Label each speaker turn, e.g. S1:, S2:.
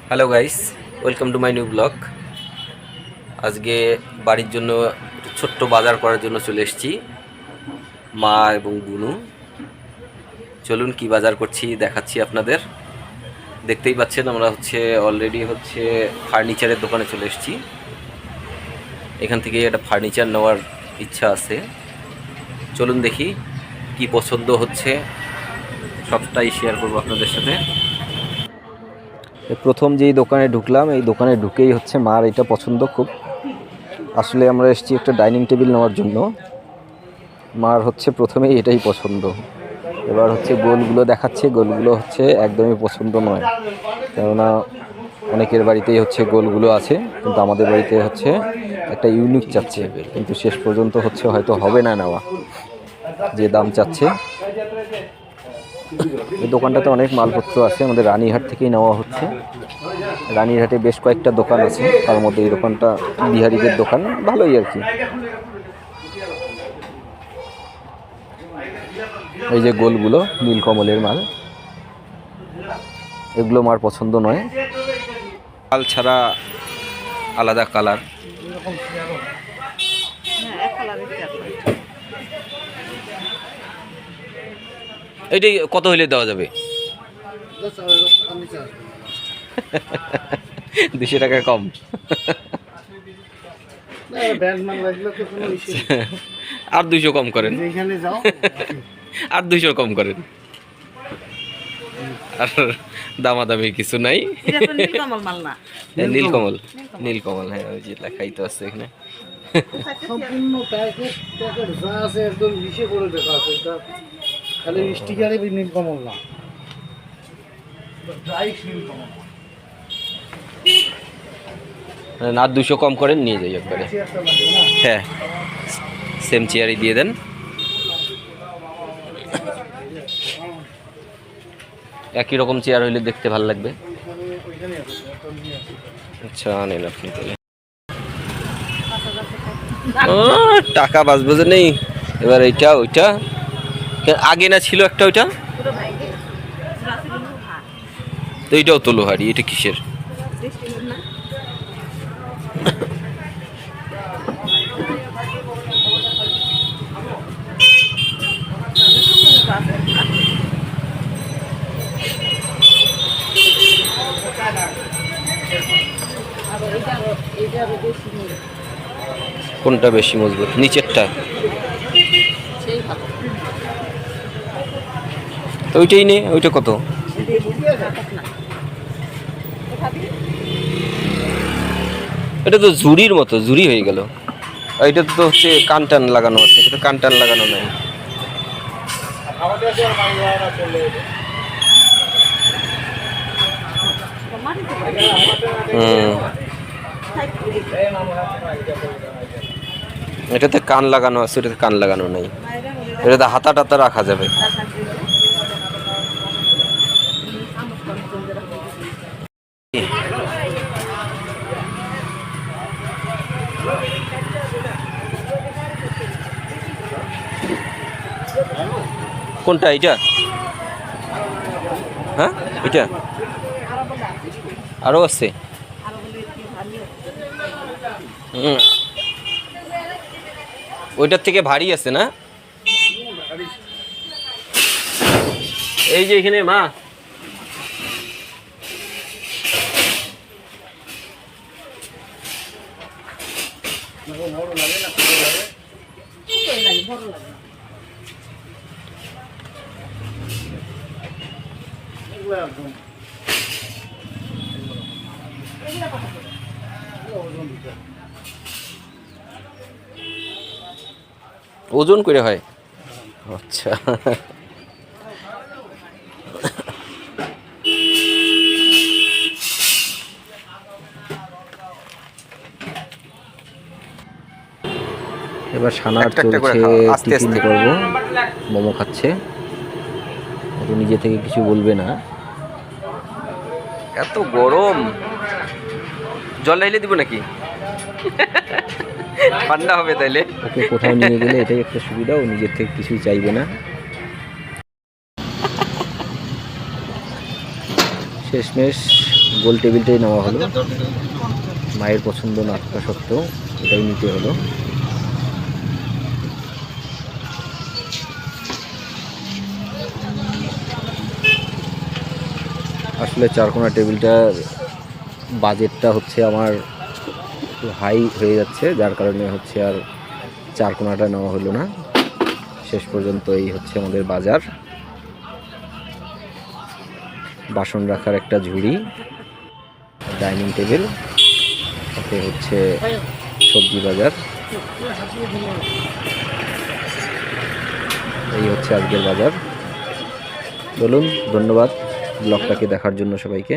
S1: Hello guys, welcome to my new blog. আজকে বাড়ির জন্য ছোট্ট বাজার করার জন্য চলে এসেছি মা এবং বুনু। চলুন কি বাজার করছি দেখাচ্ছি আপনাদের। দেখতেই পাচ্ছেন আমরা অলরেডি ফার্নিচারের দোকানে চলে এসেছি। এখান থেকে একটা ফার্নিচার নেওয়ার ইচ্ছা আছে। চলুন দেখি কি পছন্দ হচ্ছে, সবটাই শেয়ার করবো আপনাদের সাথে। প্রথম যেই দোকানে ঢুকলাম, এই দোকানে ঢুকেই মার এটা পছন্দ খুব। আসলে আমরা এসেছি একটা ডাইনিং টেবিল নেওয়ার জন্য। মার প্রথমেই এটাই পছন্দ। এবার গোলগুলো দেখাচ্ছে, গোলগুলো একদমই পছন্দ নয়, কেননা অনেকের বাড়িতেই গোলগুলো আছে, কিন্তু আমাদের বাড়িতে একটা ইউনিক চাচ্ছে, কিন্তু শেষ পর্যন্ত হয়তো হবে না নেওয়া যে দাম চাচ্ছে। এই দোকানটাতে অনেক মালপত্র আছে, আমাদের রানীহাট থেকেই নেওয়া হচ্ছে। রানীরহাটে বেশ কয়েকটা দোকান আছে, তার মধ্যে এই দোকানটা বিহারিদের দোকান, ভালোই আর কি। এই যে গোলগুলো নীলকমলের মাল, এগুলো মার পছন্দ নয়। লাল ছাড়া আলাদা কালার। এইটাই কত হইলে দেওয়া যাবে? 200 টাকা কম। আর 200 কম করেন, আর 200 কম করেন, আর দামাদামি কিছু নাই। নীলকমল, নীলকমল, হ্যাঁ ওই যে লেখাই তো আছে এখানে।
S2: সম্পূর্ণ প্যাকেট প্যাকেট যা আছে একদম লিখে করে দেখা আছে, এটা খালি স্টিকারে নীলকমল না, ডাইরেক্ট নীলকমল।
S1: না 200 কম করেন, নিয়ে যাই একবারে। হ্যাঁ, সেম চেয়ারই দিয়ে দেন। একই রকম চেয়ার হইলে দেখতে ভালো লাগবে। আচ্ছা নেন আপনি তাহলে। টাকা বাঁচবে যে নেই। এবার এইটা ওইটা আগে না ছিল একটা, ওইটা তো এইটাও তো লোহারি। এটা কিসের? কোনটা বেশি মজবুত? নিচেরটা? তো ওইটাই নে। ওইটা কত? এটা তো ঝুড়ির মতো, ঝুড়ি হয়ে গেল। এটা তো কান টান লাগানো আছে, এটা তো কান টান লাগানো নাই। এটাতে কান লাগানো আছে, এটাতে কান লাগানো নাই। এটাতে হাতা টাতা রাখা যাবে। কোনটা? এটা? হ্যাঁ এটা আরো আছে। ওইটার থেকে ভারী আছে না? এই যে এখানে মা, ওজন করে হয়? আচ্ছা। এবার সানার চলছে, টিফিন করবো। মোমো খাচ্ছে, নিজে থেকে কিছু বলবে না। এত গরম, জল ঢাইলে দিব নাকি? ঠান্ডা হবে তাইলে। ওকে কোথাও নিয়ে গেলে এটাই একটা সুবিধা, ও নিজের থেকে কিছুই চাইবে না। শেষমেশ গোল টেবিলটাই নেওয়া হলো, মায়ের পছন্দ না থাকা সত্ত্বেও এটাই নিতে হলো। আসলে চারকোনা টেবিলটার বাজেটটা হচ্ছে আমার একটু হাই হয়ে যাচ্ছে, যার কারণে হচ্ছে আর চারকোনাটা নেওয়া হলো না। শেষ পর্যন্ত এই হচ্ছে আমাদের বাজার। বাসন রাখার একটা ঝুড়ি, ডাইনিং টেবিল, সাথে হচ্ছে সবজি বাজার। এই হচ্ছে আজকের বাজার। বলুন, ধন্যবাদ ব্লগটাকে দেখার জন্য সবাইকে।